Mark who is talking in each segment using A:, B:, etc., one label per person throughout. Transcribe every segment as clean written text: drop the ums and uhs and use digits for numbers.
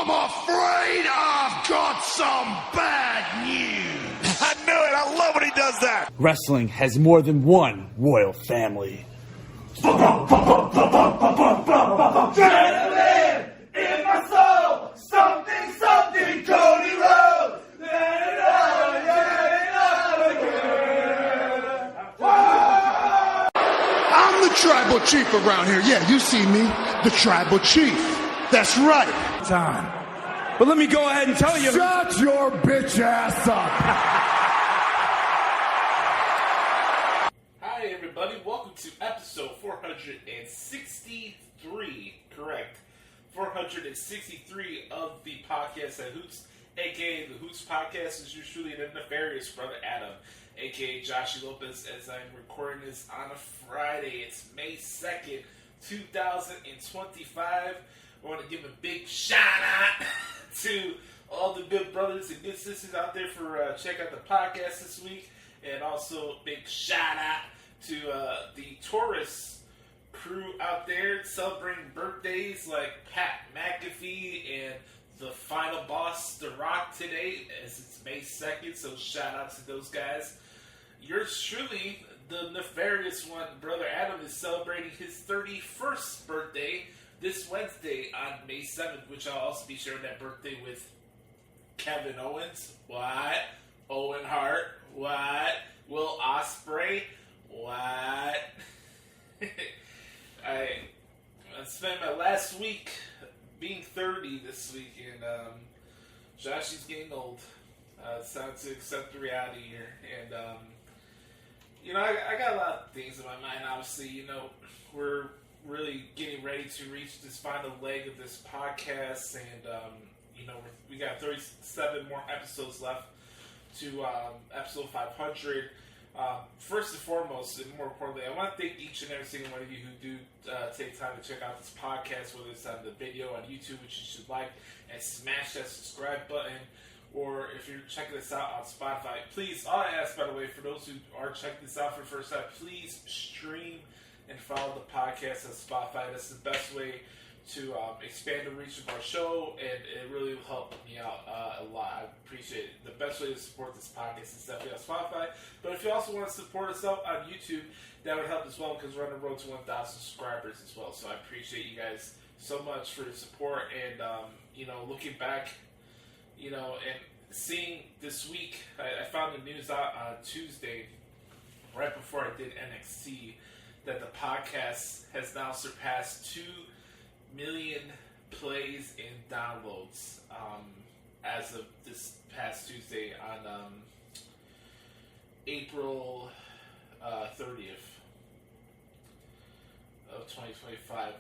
A: I'm afraid I've got some bad news.
B: I knew it. I love when he does that.
C: Wrestling has more than one royal family.
A: Gentlemen, in my soul, something, Cody Rhodes. I'm the tribal chief around here. Yeah, you see me, the tribal chief. That's right.
D: Time. But let me go ahead and tell you.
A: Shut your bitch ass up.
E: Hi, everybody. Welcome to episode 463. Correct. 463 of the podcast at Hoots, a.k.a. the Hoots Podcast. Is truly the nefarious brother Adam, a.k.a. Joshie Lopez, as I'm recording this on a Friday. It's May 2nd, 2025. I want to give a big shout-out to all the good brothers and good sisters out there for checking out the podcast this week. And also big shout-out to the Taurus crew out there celebrating birthdays like Pat McAfee and the final boss, The Rock, today, as it's May 2nd. So shout-out to those guys. Yours truly, the nefarious one, Brother Adam, is celebrating his 31st birthday this Wednesday on May 7th, which I'll also be sharing that birthday with Kevin Owens. What? Owen Hart. What? Will Ospreay. What? I spent my last week being 30 this week, and Joshie's getting old. It's time to accept the reality here. And, I got a lot of things in my mind. Obviously, we're really getting ready to reach this final leg of this podcast, and we got 37 more episodes left to episode 500. First and foremost, and more importantly, I want to thank each and every single one of you who do take time to check out this podcast, whether it's on the video on YouTube, which you should like, and smash that subscribe button, or if you're checking this out on Spotify, please, all I ask, by the way, for those who are checking this out for the first time, please stream and follow the podcast on Spotify. That's the best way to expand the reach of our show, and it really will help me out a lot. I appreciate it. The best way to support this podcast is definitely on Spotify. But if you also want to support us out on YouTube, that would help as well, because we're on the road to 1,000 subscribers as well. So I appreciate you guys so much for your support. And looking back, and seeing this week, I found the news out on Tuesday, right before I did NXT, that the podcast has now surpassed 2 million plays and downloads as of this past Tuesday on April 30th of 2025.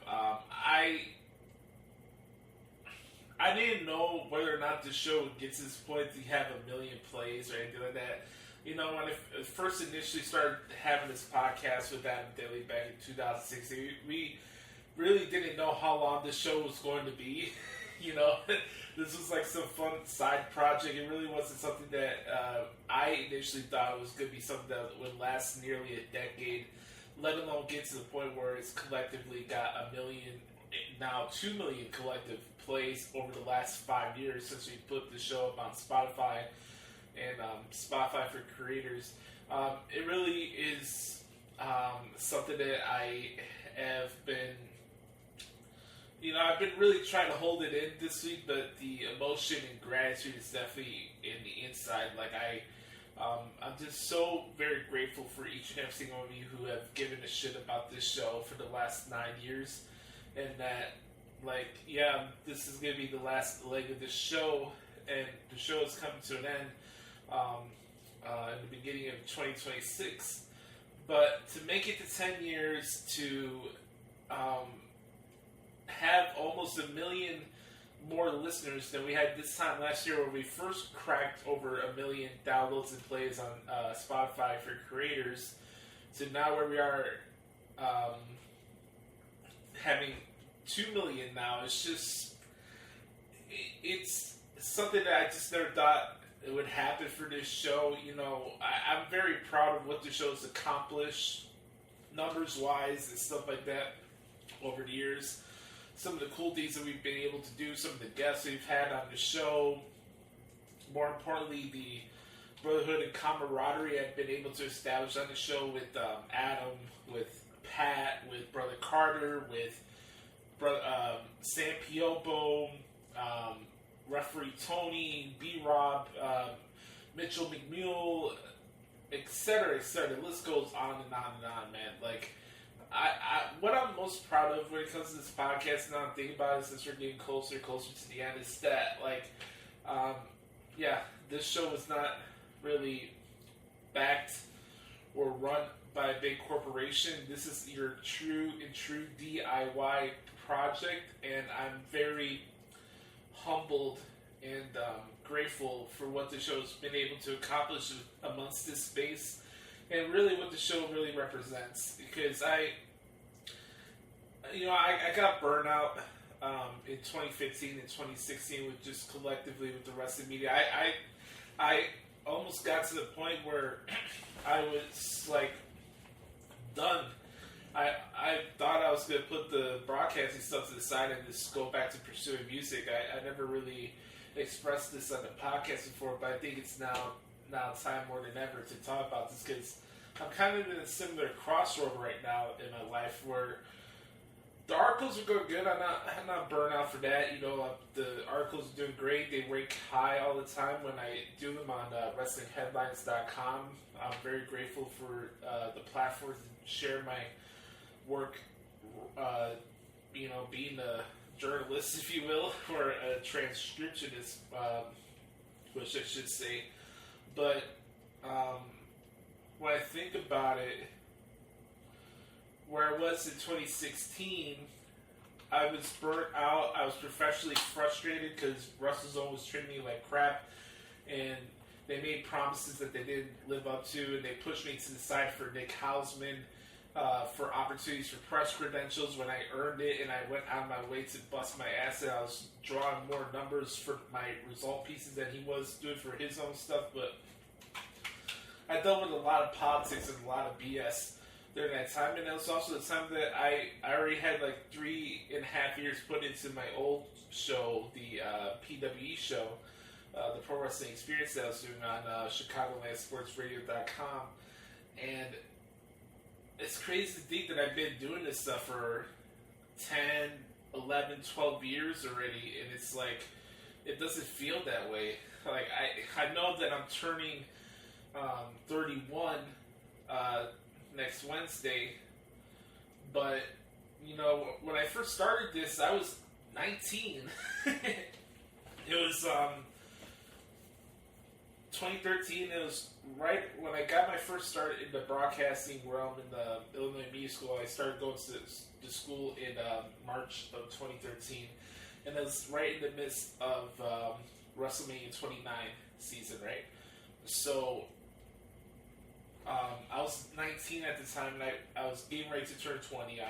E: I didn't know whether or not the show gets to this point to have 1 million plays or anything like that. When I first initially started having this podcast with Adam Daly back in 2016, we really didn't know how long this show was going to be. This was like some fun side project. It really wasn't something that I initially thought it was going to be something that would last nearly a decade, let alone get to the point where it's collectively got 1 million, now 2 million collective plays over the last 5 years since we put the show up on Spotify and Spotify for Creators. It really is something that I have been, I've been really trying to hold it in this week, but the emotion and gratitude is definitely in the inside. Like I'm just so very grateful for each and every single one of you who have given a shit about this show for the last 9 years, and that, this is going to be the last leg of this show, and the show is coming to an end in the beginning of 2026. But to make it to 10 years, to have almost 1 million more listeners than we had this time last year, where we first cracked over 1 million downloads and plays on Spotify for Creators, to now where we are having 2 million now. It's something that I just never thought it would happen for this show. I'm very proud of what the show's accomplished, numbers-wise and stuff like that, over the years. some of the cool things that we've been able to do, some of the guests we've had on the show. More importantly, the brotherhood and camaraderie I've been able to establish on the show with Adam, with Pat, with Brother Carter, with Sam Piobo, referee Tony, B-Rob, Mitchell McMule, etc., etc. The list goes on and on and on, man. Like, what I'm most proud of when it comes to this podcast, now I'm thinking about it since we're getting closer and closer to the end, is that, like, this show is not really backed or run by a big corporation. This is your true DIY project, and I'm very humbled and grateful for what the show's been able to accomplish amongst this space, and really what the show really represents. Because I got burnout in 2015 and 2016 with just collectively with the rest of the media. I almost got to the point where I was like done. I thought I was going to put the broadcasting stuff to the side and just go back to pursuing music. I never really expressed this on the podcast before, but I think it's now time more than ever to talk about this, because I'm kind of in a similar crossroad right now in my life where the articles are going good. I'm not burnt out for that. The articles are doing great. They rank high all the time when I do them on WrestlingHeadlines.com. I'm very grateful for the platform to share my work, being a journalist, if you will, or a transcriptionist, which I should say. But when I think about it, where I was in 2016, I was burnt out. I was professionally frustrated because WrestleZone was treating me like crap, and they made promises that they didn't live up to, and they pushed me to the side for Nick Hausman for opportunities for press credentials when I earned it, and I went out of my way to bust my ass, and I was drawing more numbers for my result pieces than he was doing for his own stuff. But I dealt with a lot of politics and a lot of BS during that time, and it was also the time that I already had like 3.5 years put into my old show, the PWE show, the Pro Wrestling Experience that I was doing on ChicagolandSportsRadio.com, and it's crazy to think that I've been doing this stuff for 10, 11, 12 years already, and it's like, it doesn't feel that way. Like, I know that I'm turning 31 next Wednesday, but when I first started this, I was 19. It was 2013. It was right when I got my first start in the broadcasting realm in the Illinois Media School. I started going to school in March of 2013, and it was right in the midst of WrestleMania 29 season, right? So I was 19 at the time, and I was getting ready to turn 20.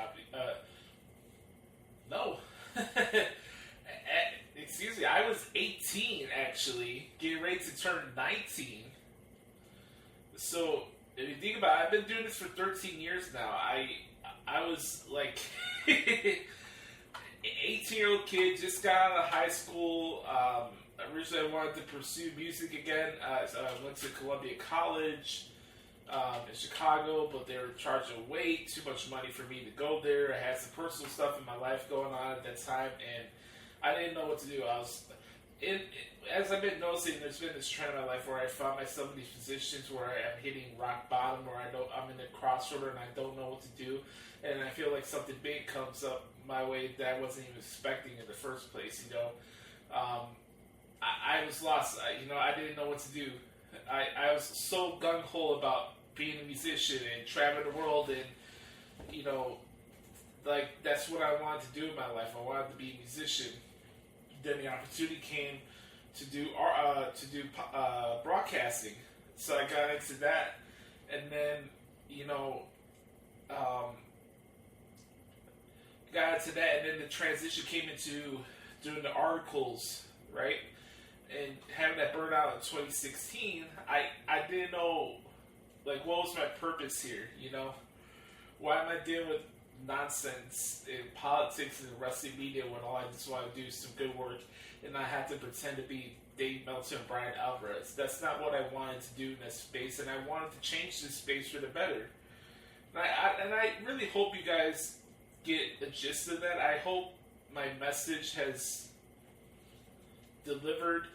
E: No. Excuse me, I was 18, actually, getting ready to turn 19. So, if you think about it, I've been doing this for 13 years now. I was like 18-year-old kid, just got out of high school. Originally, I wanted to pursue music again. I went to Columbia College in Chicago, but they were charging way too much money for me to go there. I had some personal stuff in my life going on at that time, and I didn't know what to do. As I've been noticing, there's been this trend in my life where I found myself in these positions where I'm hitting rock bottom, or I'm in a crossroad and I don't know what to do, and I feel like something big comes up my way that I wasn't even expecting in the first place. I was lost. I didn't know what to do. I was so gung-ho about being a musician and traveling the world, and that's what I wanted to do in my life. I wanted to be a musician. Then the opportunity came to do broadcasting, so I got into that, and then got into that, and then the transition came into doing the articles, right? And having that burnout in 2016, I didn't know, what was my purpose here, Why am I dealing with nonsense in politics and wrestling media when all I just want to do is some good work and not have to pretend to be Dave Meltzer and Brian Alvarez. That's not what I wanted to do in that space, and I wanted to change this space for the better. And I really hope you guys get a gist of that. I hope my message has delivered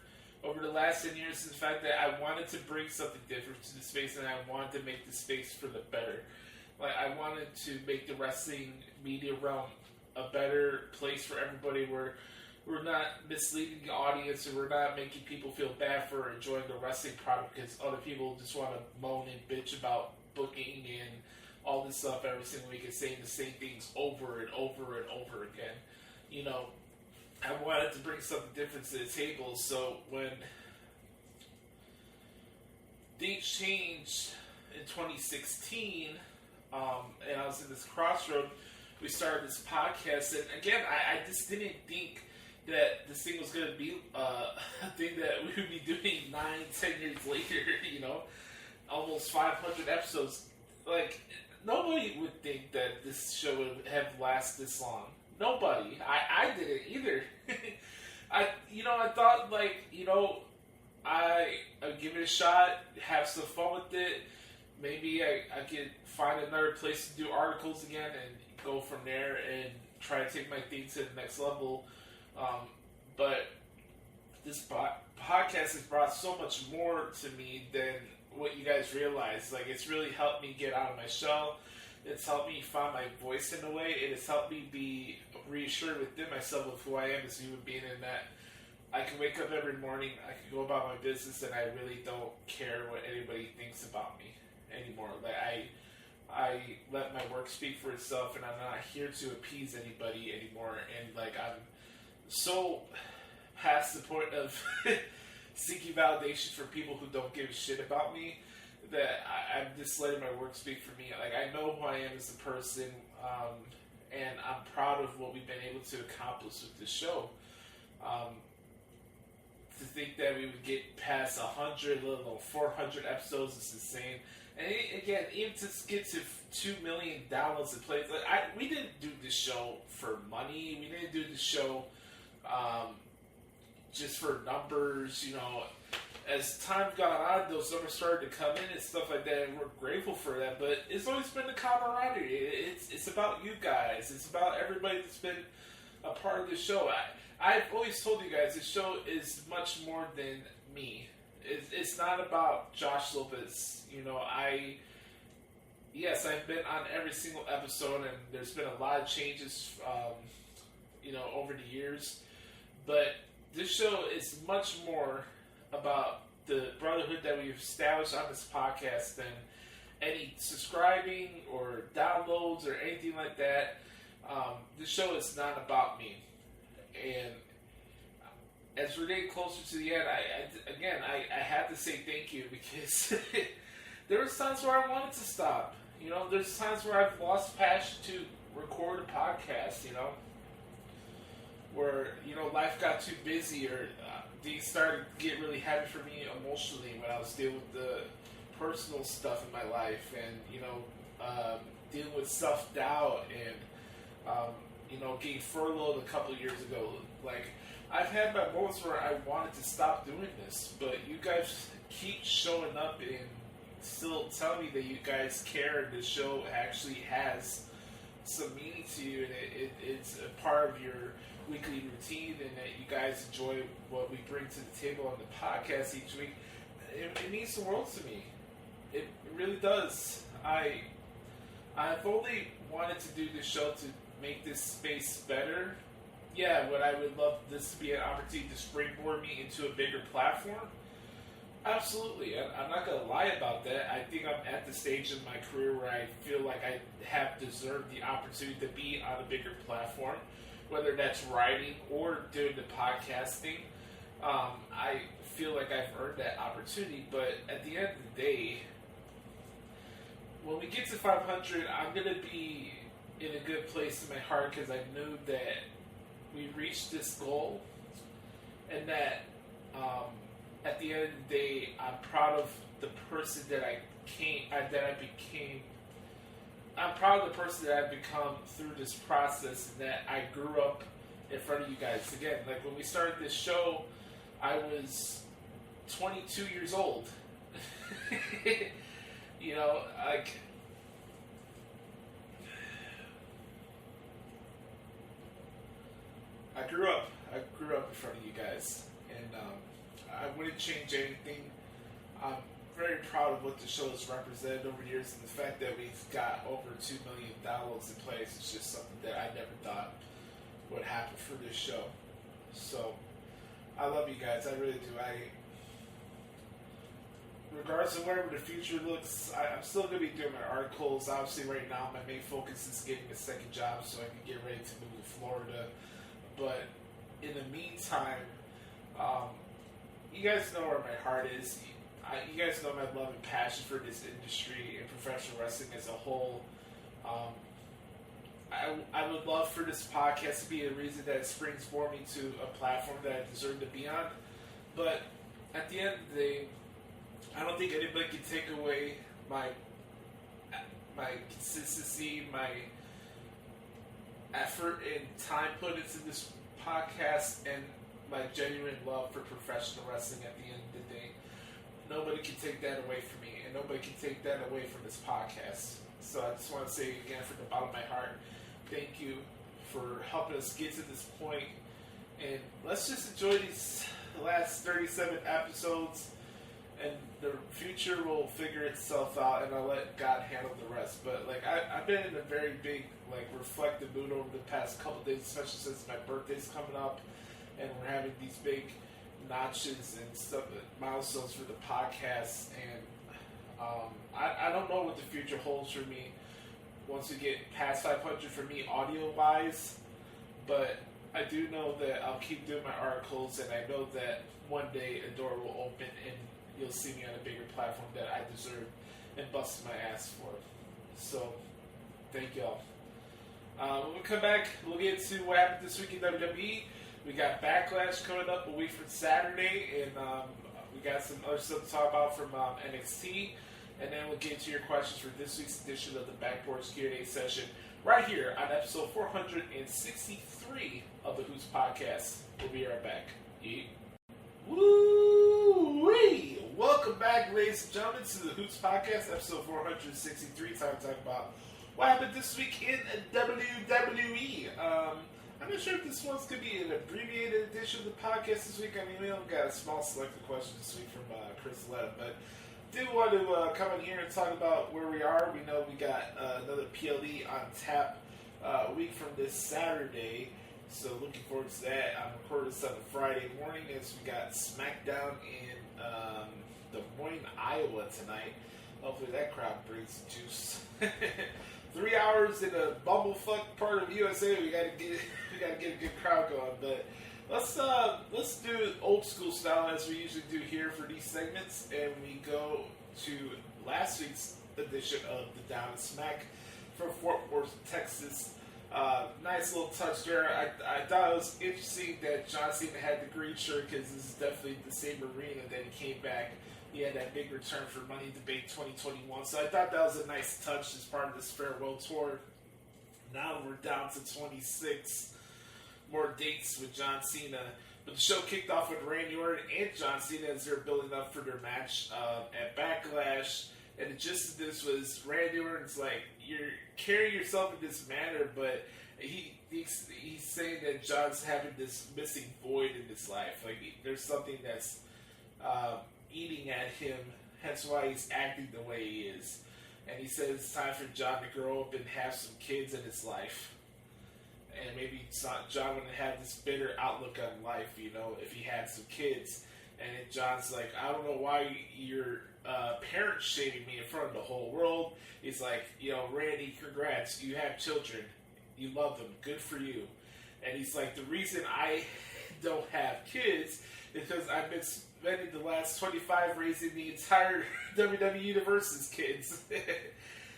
E: over the last 10 years, the fact that I wanted to bring something different to the space, and I wanted to make the space for the better. Like, I wanted to make the wrestling media realm a better place for everybody, where we're not misleading the audience, and we're not making people feel bad for enjoying the wrestling product because other people just want to moan and bitch about booking and all this stuff every single week and saying the same things over and over and over again. You know, I wanted to bring something different to the table, so when things changed in 2016, and I was in this crossroad, we started this podcast, and again, I just didn't think that this thing was going to be a thing that we would be doing 9-10 years later, you know, almost 500 episodes. Like, nobody would think that this show would have lasted this long. Nobody. I didn't either. I thought, like, you know, I'd give it a shot, have some fun with it. Maybe I could find another place to do articles again and go from there and try to take my thing to the next level. But this podcast has brought so much more to me than what you guys realize. Like, it's really helped me get out of my shell. It's helped me find my voice in a way. It has helped me be reassured within myself of who I am as a human being, and that I can wake up every morning, I can go about my business, and I really don't care what anybody thinks about me anymore. Like, I let my work speak for itself, and I'm not here to appease anybody anymore. And, like, I'm so past the point of seeking validation for people who don't give a shit about me that I'm just letting my work speak for me. Like, I know who I am as a person, and I'm proud of what we've been able to accomplish with this show. To think that we would get past 100, let alone 400 episodes is insane. And again, even to get to 2 million downloads and plays, like, we didn't do this show for money. We didn't do this show just for numbers. You know, as time got on, those numbers started to come in and stuff like that, and we're grateful for that. But it's always been the camaraderie. It's about you guys. It's about everybody that's been a part of the show. I've always told you guys this show is much more than me. It's not about Joshie Lopez. You know, I've been on every single episode, and there's been a lot of changes, you know, over the years. But this show is much more about the brotherhood that we've established on this podcast than any subscribing or downloads or anything like that. This show is not about me. And as we're getting closer to the end, I have to say thank you, because there was times where I wanted to stop. You know, there's times where I've lost passion to record a podcast, you know, where, you know, life got too busy, or things started to get really heavy for me emotionally when I was dealing with the personal stuff in my life, and, you know, dealing with self-doubt, and, you know, getting furloughed a couple years ago. Like, I've had my moments where I wanted to stop doing this, but you guys keep showing up and still telling me that you guys care, and the show actually has some meaning to you, and it's a part of your weekly routine, and that you guys enjoy what we bring to the table on the podcast each week. It means the world to me. It really does. I've only wanted to do this show to make this space better. Yeah, would I would love this to be an opportunity to springboard me into a bigger platform? Absolutely. I'm not going to lie about that. I think I'm at the stage in my career where I feel like I have deserved the opportunity to be on a bigger platform, whether that's writing or doing the podcasting. I feel like I've earned that opportunity, but at the end of the day, when we get to 500, I'm going to be in a good place in my heart, because I knew that we reached this goal, and that at the end of the day, I'm proud of the person that I became I'm proud of the person that I've become through this process, and that I grew up in front of you guys. Again, like when we started this show, I was 22 years old. You know, like, I grew up in front of you guys, and I wouldn't change anything. I'm very proud of what the show has represented over the years, and the fact that we've got over $2 million in place is just something that I never thought would happen for this show. So, I love you guys. I really do. Regardless of wherever the future looks, I'm still going to be doing my articles. Obviously, right now, my main focus is getting a second job so I can get ready to move to Florida. But in the meantime, you guys know where my heart is. You guys know my love and passion for this industry and professional wrestling as a whole. I would love for this podcast to be a reason that springs me to a platform that I deserve to be on. But at the end of the day, I don't think anybody can take away my consistency, my effort and time put into this podcast, and my genuine love for professional wrestling at the end of the day. Nobody can take that away from me, and nobody can take that away from this podcast. So I just want to say again, from the bottom of my heart, thank you for helping us get to this point, and let's just enjoy these last 37 episodes, and the future will figure itself out, and I'll let God handle the rest. But like I've been in a very big reflective mood over the past couple days, especially since my birthday's coming up, and we're having these big notches and stuff, milestones for the podcast, and I don't know what the future holds for me once we get past 500 for me audio-wise, but I do know that I'll keep doing my articles, and I know that one day a door will open and you'll see me on a bigger platform that I deserve and busted my ass for. So, thank y'all. When we come back, we'll get to what happened this week in WWE. We got Backlash coming up a week from Saturday, and we got some other stuff to talk about from NXT. And then we'll get to your questions for this week's edition of the Porch Q&A session right here on episode 463 of the Hoots Podcast. We'll be right back. Yeah. Woo-wee! Welcome back, ladies and gentlemen, to the Hoots Podcast, episode 463. Time to talk about what happened this week in WWE. I'm not sure if this one's going to be an abbreviated edition of the podcast this week. I mean, we only got a small select of questions this week from Chris Lett, but do want to come in here and talk about where we are. We know we got another PLE on tap a week from this Saturday, so looking forward to that. I'm recording this on a Friday morning as we got SmackDown in Des Moines, Iowa tonight. Hopefully that crowd brings some juice. 3 hours in a bumblefuck part of USA. We gotta get a good crowd going. But let's do old school style as we usually do here for these segments, and we go to last week's edition of the Down and Smack from Fort Worth, Texas. Nice little touch there. I thought it was interesting that John Cena had the green shirt because this is definitely the same arena that he came back. He had that big return for Money in the Bank 2021. So I thought that was a nice touch as part of this farewell tour. Now we're down to 26 more dates with John Cena. But the show kicked off with Randy Orton and John Cena as they're building up for their match at Backlash. And the gist of this was Randy Orton's like, you're carrying yourself in this manner, but he's saying that John's having this missing void in his life. Like, there's something that's eating at him, hence why he's acting the way he is. And he says it's time for John to grow up and have some kids in his life. And maybe John wouldn't have this bitter outlook on life, if he had some kids. And then John's like, I don't know why you're parent shaming me in front of the whole world. He's like, Randy, congrats, you have children. You love them. Good for you. And he's like, the reason I don't have kids is because I've been spending the last 25 raising the entire WWE Universe's kids.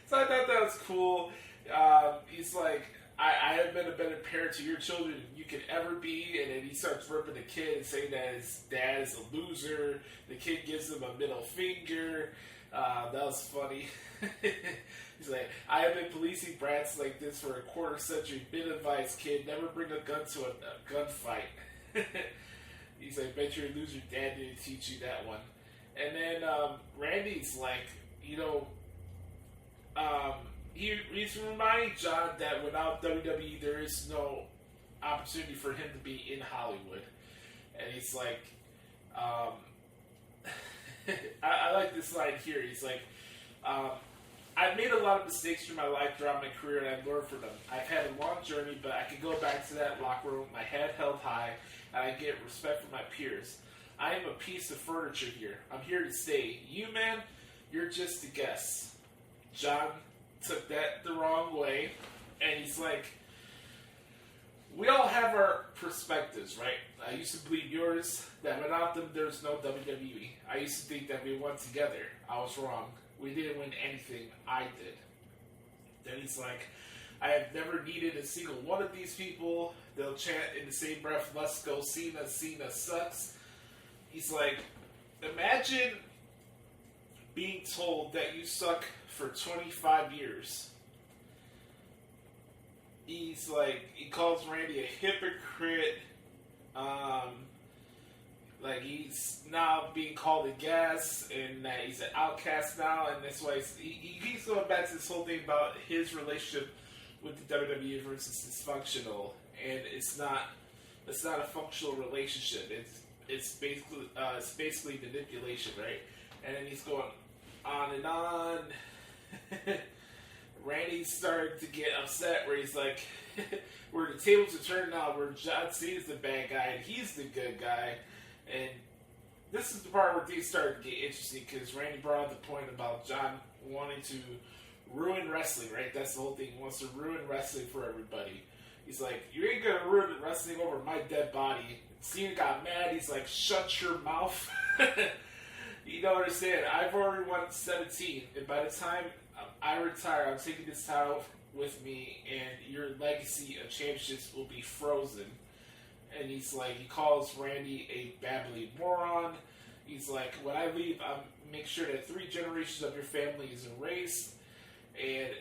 E: So I thought that was cool. He's like, I I have been a better parent to your children than you could ever be. And then he starts ripping the kid and saying that his dad is a loser. The kid gives him a middle finger. That was funny. He's like, I have been policing brats like this for a quarter century. Been advised, kid, never bring a gun to a gunfight. He's like, bet your loser dad didn't teach you that one. And then Randy's like, he's reminding John that without WWE, there is no opportunity for him to be in Hollywood. And he's like, I like this line here. He's like, I've made a lot of mistakes through my life throughout my career, and I've learned from them. I've had a long journey, but I can go back to that locker room with my head held high, and I get respect from my peers. I am a piece of furniture here. I'm here to stay. You, man, you're just a guest. John took that the wrong way, and he's like, we all have our perspectives, right? I used to believe yours, that without them, there's no WWE. I used to think that we won together. I was wrong. We didn't win anything. I did. Then he's like, I have never needed a single one of these people. They'll chant in the same breath, let's go Cena, Cena sucks. He's like, imagine being told that you suck for 25 years. He's like, he calls Randy a hypocrite. Like he's now being called a gas, and that he's an outcast now, and that's why he keeps going back to this whole thing about his relationship with the WWE versus dysfunctional, and it's not a functional relationship. It's basically manipulation, right? And then he's going on and on. Randy's starting to get upset where he's like, where the tables are turned now, where John Cena's the bad guy and he's the good guy. And this is the part where things start to get interesting, because Randy brought up the point about John wanting to ruin wrestling, right? That's the whole thing. He wants to ruin wrestling for everybody. He's like, you ain't gonna ruin wrestling over my dead body. Cena got mad. He's like, shut your mouth. You don't understand. I've already won 17, and by the time I retire, I'm taking this title with me, and your legacy of championships will be frozen. And he's like, he calls Randy a babbling moron. He's like, when I leave, I'll make sure that 3 generations of your family is erased. And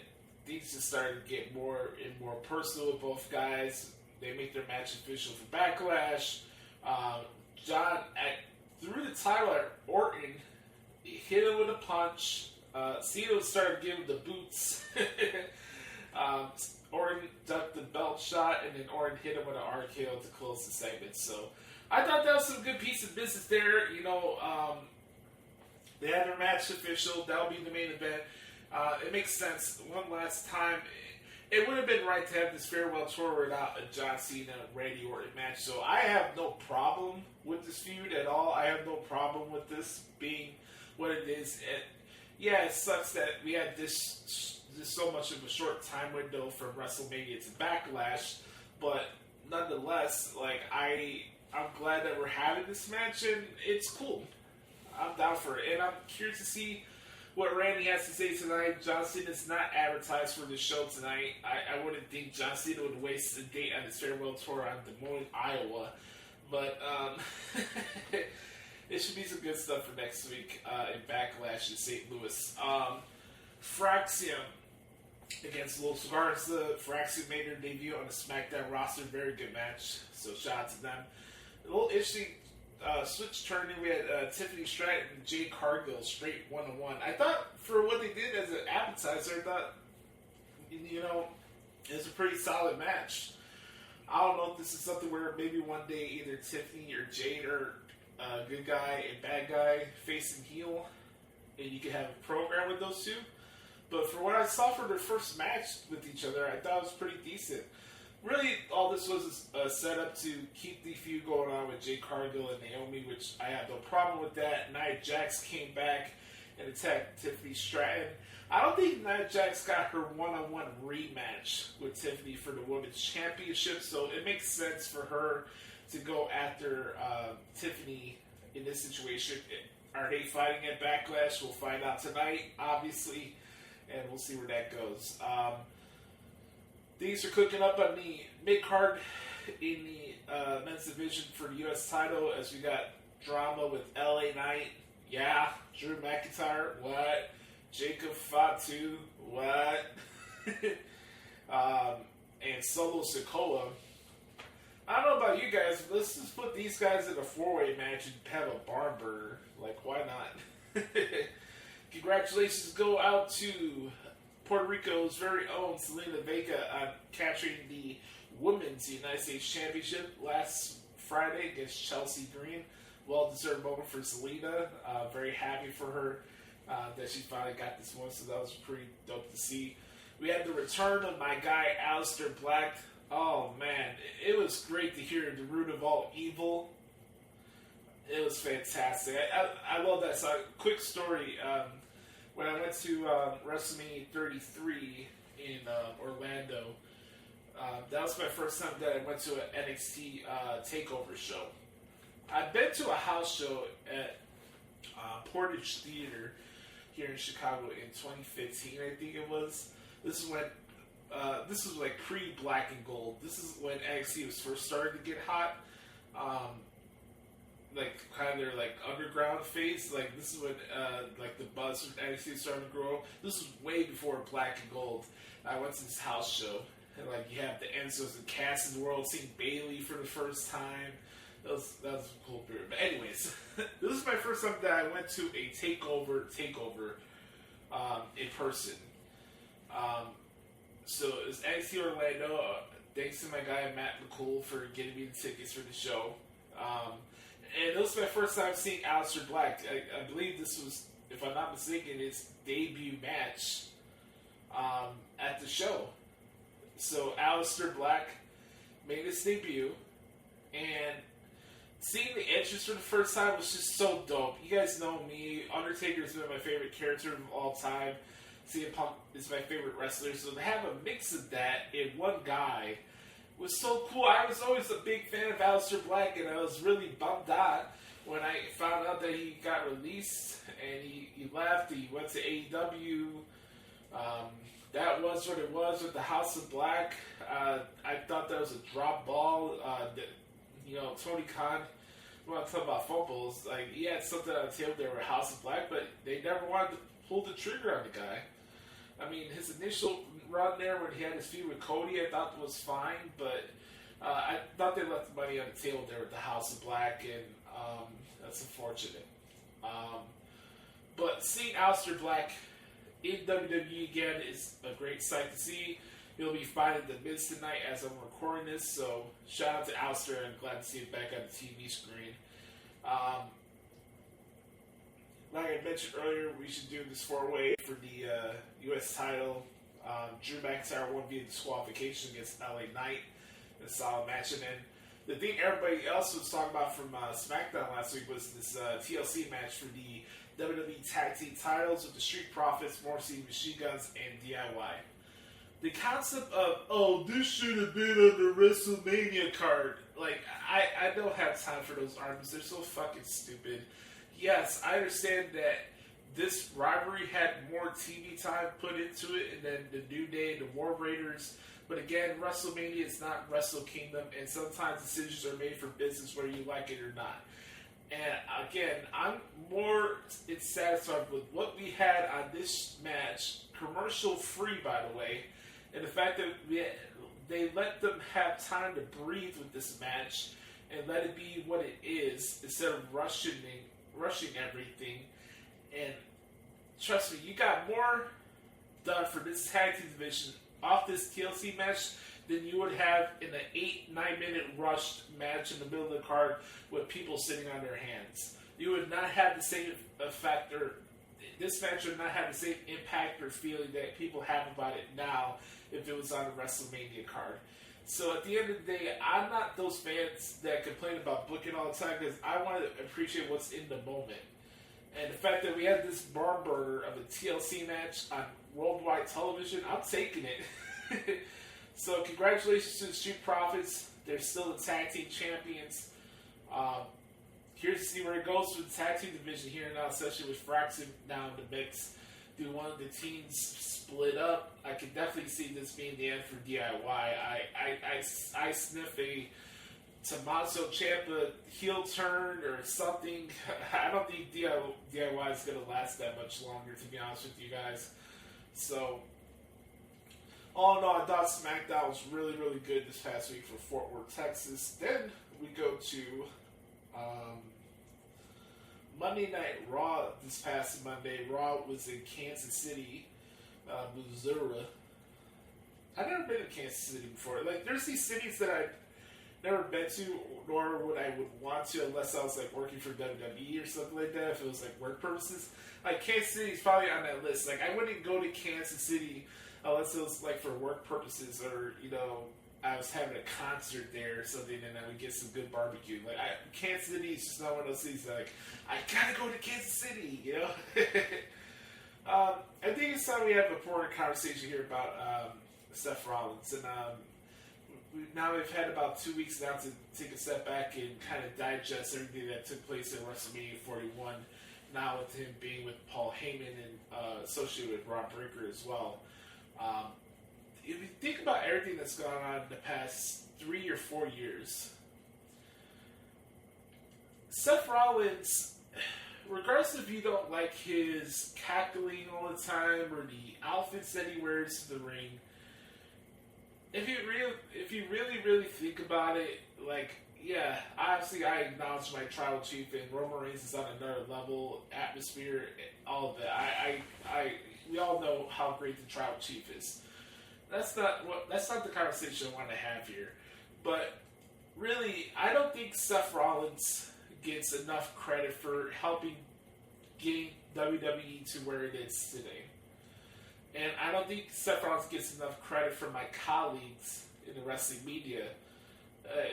E: things just started to get more and more personal with both guys. They make their match official for Backlash. John threw the title at Orton, hit him with a punch. Cena started giving the boots. Orton ducked the belt shot, and then Orton hit him with an RKO to close the segment. So I thought that was some good piece of business there. They had their match official. That'll be the main event. It makes sense. One last time, it would have been right to have this farewell tour without a John Cena Randy Orton match. So I have no problem with this feud at all. I have no problem with this being what it is. And yeah, it sucks that we had this so much of a short time window from WrestleMania to Backlash, but nonetheless, like I'm glad that we're having this match, and it's cool. I'm down for it, and I'm curious to see what Randy has to say tonight. John Cena's not advertised for the show tonight. I wouldn't think John Cena would waste a date on his farewell tour on Des Moines, Iowa, but it should be some good stuff for next week in Backlash in St. Louis. Fraxium against Los Garza. Fraxium made their debut on the SmackDown roster. Very good match, so shout out to them. A little interesting switch turning. We had Tiffany Stratton and Jade Cargill straight 1-on-1. I thought for what they did as an appetizer, I thought, it was a pretty solid match. I don't know if this is something where maybe one day either Tiffany or Jade are good guy and bad guy, face and heel, and you could have a program with those two. But for what I saw for their first match with each other, I thought it was pretty decent. Really, all this was a setup to keep the feud going on with Jade Cargill and Naomi, which I have no problem with that. Nia Jax came back and attacked Tiffany Stratton. I don't think Nia Jax got her one-on-one rematch with Tiffany for the Women's Championship, so it makes sense for her to go after Tiffany in this situation. Are they fighting at Backlash? We'll find out tonight, obviously, and we'll see where that goes. These are cooking up on the mid-card in the men's division for the U.S. title as we got drama with LA Knight. Yeah. Drew McIntyre. What? Jacob Fatu. What? And Solo Sikoa. I don't know about you guys, but let's just put these guys in a 4-way match and have a barn burner. Like, why not? Congratulations go out to Puerto Rico's very own Selena Vega on capturing the Women's United States Championship last Friday against Chelsea Green. Well-deserved moment for Selena. Very happy for her that she finally got this one, so that was pretty dope to see. We had the return of my guy, Aleister Black. Oh, man. It was great to hear the root of all evil. It was fantastic. I love that song. Quick story. When I went to WrestleMania 33 in Orlando, that was my first time that I went to an NXT TakeOver show. I've been to a house show at Porch Theater here in Chicago in 2015, I think it was. This is when this was like pre-Black and Gold. This is when NXT was first starting to get hot. Like kind of their like underground phase. Like this is when like the buzz from NXT starting to grow. This was way before Black and Gold. I went to this house show and like you have the Ensos and Cass in the world, seeing Bailey for the first time. That was a cool period. But anyways, this is my first time that I went to a takeover in person. So it was NXT Orlando. Thanks to my guy Matt McCool for getting me the tickets for the show. And this was my first time seeing Aleister Black. I believe this was, if I'm not mistaken, his debut match at the show. So Aleister Black made his debut, and seeing the entrance for the first time was just so dope. You guys know me. Undertaker's been my favorite character of all time. CM Punk is my favorite wrestler. So to have a mix of that in one guy was so cool. I was always a big fan of Aleister Black, and I was really bummed out when I found out that he got released and he left. He went to AEW. That was what it was with the House of Black. I thought that was a drop ball. Tony Khan, when I talk about fumbles, like he had something on the table there with House of Black, but they never wanted to pull the trigger on the guy. I mean, his initial run there when he had his feud with Cody, I thought was fine, but I thought they left the money on the table there with the House of Black, and that's unfortunate. But seeing Aleister Black in WWE again is a great sight to see. He'll be fighting the Miz tonight as I'm recording this, so shout out to Aleister, and glad to see him back on the TV screen. Like I mentioned earlier, we should do this 4-way for the U.S. title. Drew McIntyre won via disqualification against LA Knight in a solid match. And then the thing everybody else was talking about from SmackDown last week was this TLC match for the WWE Tag Team titles with the Street Profits, Morrissey Machine Guns, and DIY. The concept of, this should have been on the WrestleMania card. Like, I don't have time for those arguments. They're so fucking stupid. Yes, I understand that this rivalry had more TV time put into it, and then the New Day and the War Raiders. But again, WrestleMania is not Wrestle Kingdom, and sometimes decisions are made for business whether you like it or not. And again, I'm more satisfied with what we had on this match, commercial free, by the way, and the fact that they let them have time to breathe with this match and let it be what it is instead of rushing everything. And trust me, you got more done for this tag team division off this TLC match than you would have in an 8-9 minute rushed match in the middle of the card with people sitting on their hands. You would not have the same effect, or this match would not have the same impact or feeling that people have about it now if it was on a WrestleMania card. So at the end of the day, I'm not those fans that complain about booking all the time, because I want to appreciate what's in the moment. And the fact that we had this barn burner of a TLC match on worldwide television, I'm taking it. So congratulations to the Street Profits. They're still the tag team champions. Curious to see where it goes with the tag team division here now, especially with Fraxon now in the mix. Do one of the teams split up? I could definitely see this being the end for DIY. I sniff a Tommaso Ciampa heel turn or something. I don't think DIY is going to last that much longer, to be honest with you guys. So, all in all, I thought SmackDown was really, really good this past week for Fort Worth, Texas. Then we go to Monday Night Raw this past Monday. Raw was in Kansas City, Missouri. I've never been to Kansas City before. Like, there's these cities that I've never been to, nor would I want to unless I was like working for WWE or something like that. If it was like work purposes, like Kansas City is probably on that list. Like, I wouldn't go to Kansas City unless it was like for work purposes, or I was having a concert there or something, and I would get some good barbecue. Like, Kansas City is just not one of those cities that, like, I gotta go to Kansas City, I think it's time we have an important conversation here about Seth Rollins, and we've had about 2 weeks now to take a step back and kind of digest everything that took place in WrestleMania 41. Now with him being with Paul Heyman and associated with Rob Breaker as well. If you think about everything that's gone on in the past 3 or 4 years, Seth Rollins, regardless if you don't like his cackling all the time or the outfits that he wears to the ring, if you really think about it, like, yeah, obviously I acknowledge my tribal chief, and Roman Reigns is on another level, atmosphere, all of that. We all know how great the tribal chief is. That's not the conversation I want to have here. But really, I don't think Seth Rollins gets enough credit for helping getting WWE to where it is today. And I don't think Seth Rollins gets enough credit from my colleagues in the wrestling media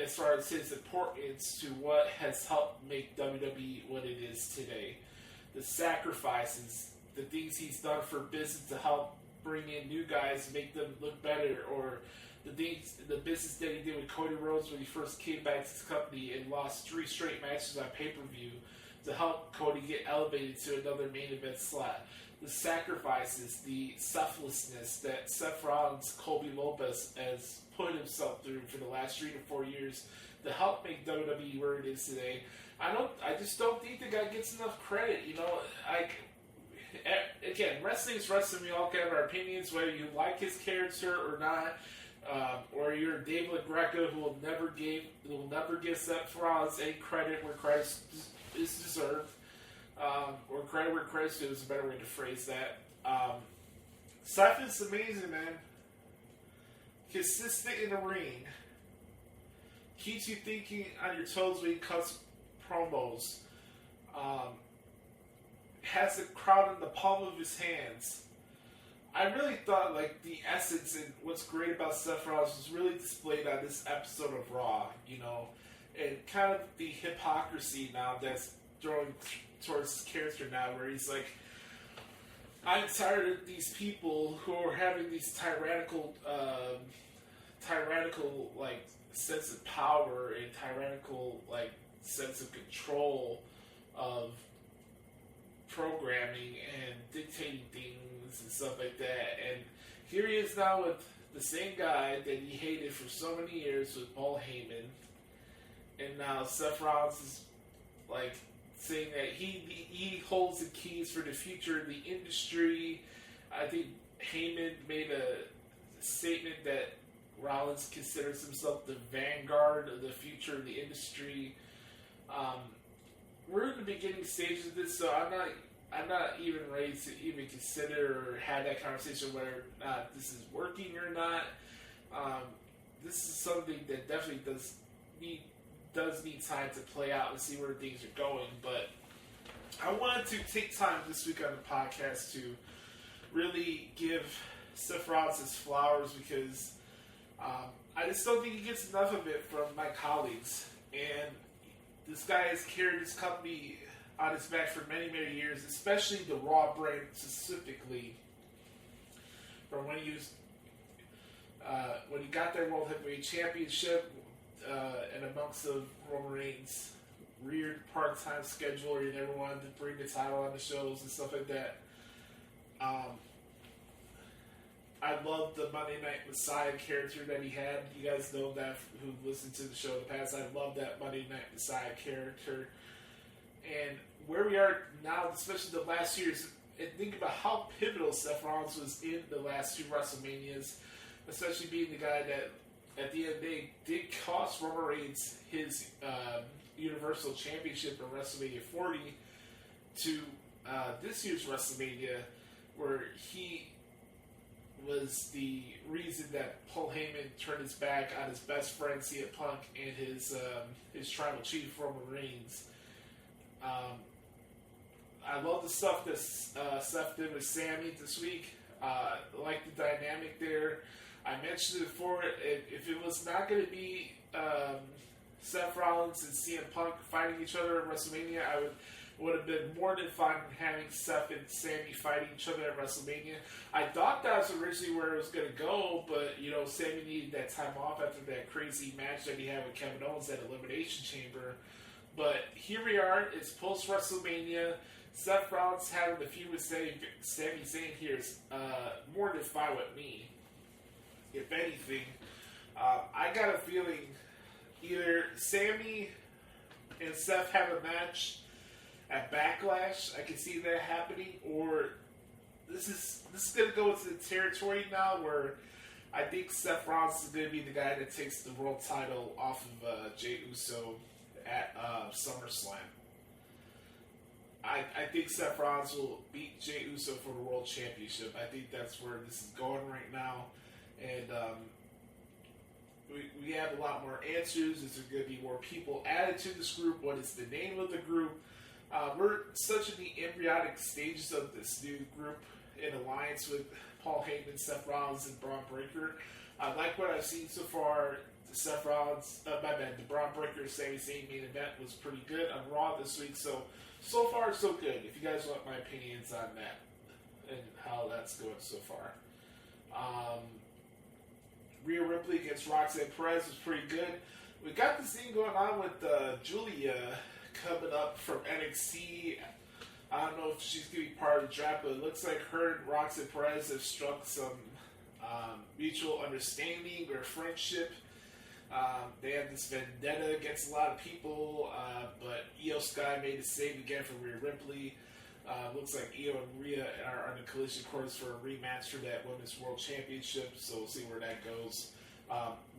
E: as far as his importance to what has helped make WWE what it is today. The sacrifices, the things he's done for business to help bring in new guys, make them look better, or the business that he did with Cody Rhodes when he first came back to his company and lost 3 straight matches on pay-per-view to help Cody get elevated to another main event slot. The sacrifices, the selflessness that Seth Rollins, Joshie Lopez has put himself through for the last 3 to 4 years to help make WWE where it is today. I just don't think the guy gets enough credit. Again, wrestling is wrestling. We all can have our opinions, whether you like his character or not, or you're Dave LaGreca, who will never give Seth Rollins any credit where credit is deserved, or credit where credit's due is a better way to phrase that. Seth is amazing, man. Consistent in the ring, keeps you thinking on your toes when he cuts promos. Has the crowd in the palm of his hands. I really thought, like, the essence and what's great about Seth Rollins was really displayed on this episode of Raw, and kind of the hypocrisy now that's throwing towards his character now, where he's like, I'm tired of these people who are having these tyrannical, like, sense of power and tyrannical, like, sense of control of programming and dictating things and stuff like that. And here he is now with the same guy that he hated for so many years with Paul Heyman. And now Seth Rollins is like saying that he holds the keys for the future of the industry. I think Heyman made a statement that Rollins considers himself the vanguard of the future of the industry. We're in the beginning stages of this, so I'm not even ready to even consider or have that conversation whether or not this is working or not. This is something that definitely does need time to play out and see where things are going. But I wanted to take time this week on the podcast to really give Seth Rollins his flowers, because I just don't think he gets enough of it from my colleagues. And this guy has carried his company on his back for many, many years, especially the Raw brand specifically. From when he got their World Heavyweight Championship, and amongst the Roman Reigns' weird part-time schedule where he never wanted to bring the title on the shows and stuff like that. I love the Monday Night Messiah character that he had. You guys know that who listened to the show in the past. I love that Monday Night Messiah character. And where we are now, especially the last years, and think about how pivotal Seth Rollins was in the last two WrestleManias, especially being the guy that, at the end of the day, did cost Roman Reigns his Universal Championship in WrestleMania 40 to this year's WrestleMania, where he was the reason that Paul Heyman turned his back on his best friend CM Punk and his tribal chief Roman Reigns. I love the stuff that Seth did with Sammy this week. I like the dynamic there. I mentioned it before. If it was not going to be Seth Rollins and CM Punk fighting each other at WrestleMania, I would have been more than fine having Seth and Sammy fighting each other at WrestleMania. I thought that was originally where it was going to go, but, Sammy needed that time off after that crazy match that he had with Kevin Owens at Elimination Chamber. But here we are. It's post-WrestleMania. Seth Rollins having the feud with Sami Zayn here is more than fine with me. If anything, I got a feeling either Sammy and Seth have a match at Backlash. I can see that happening, or this is going to go into the territory now where I think Seth Rollins is going to be the guy that takes the world title off of Jey Uso at SummerSlam. I think Seth Rollins will beat Jey Uso for the World Championship. I think that's where this is going right now. And we have a lot more answers. Is there going to be more people added to this group? What is the name of the group? We're such in the embryonic stages of this new group in alliance with Paul Heyman, Seth Rollins, and Braun Breaker. I like what I've seen so far. The Seth Rollins, the Braun Breaker Sami Zayn main event was pretty good on Raw this week. So far, so good. If you guys want my opinions on that and how that's going so far. Rhea Ripley against Roxanne Perez was pretty good. We got this thing going on with Julia coming up from NXT. I don't know if she's going to be part of the draft, but it looks like her and Roxanne Perez have struck some mutual understanding or friendship. They have this vendetta against a lot of people, but Io Sky made a save again for Rhea Ripley. Looks like Io and Rhea are on the collision course for a rematch for that Women's World Championship, so we'll see where that goes.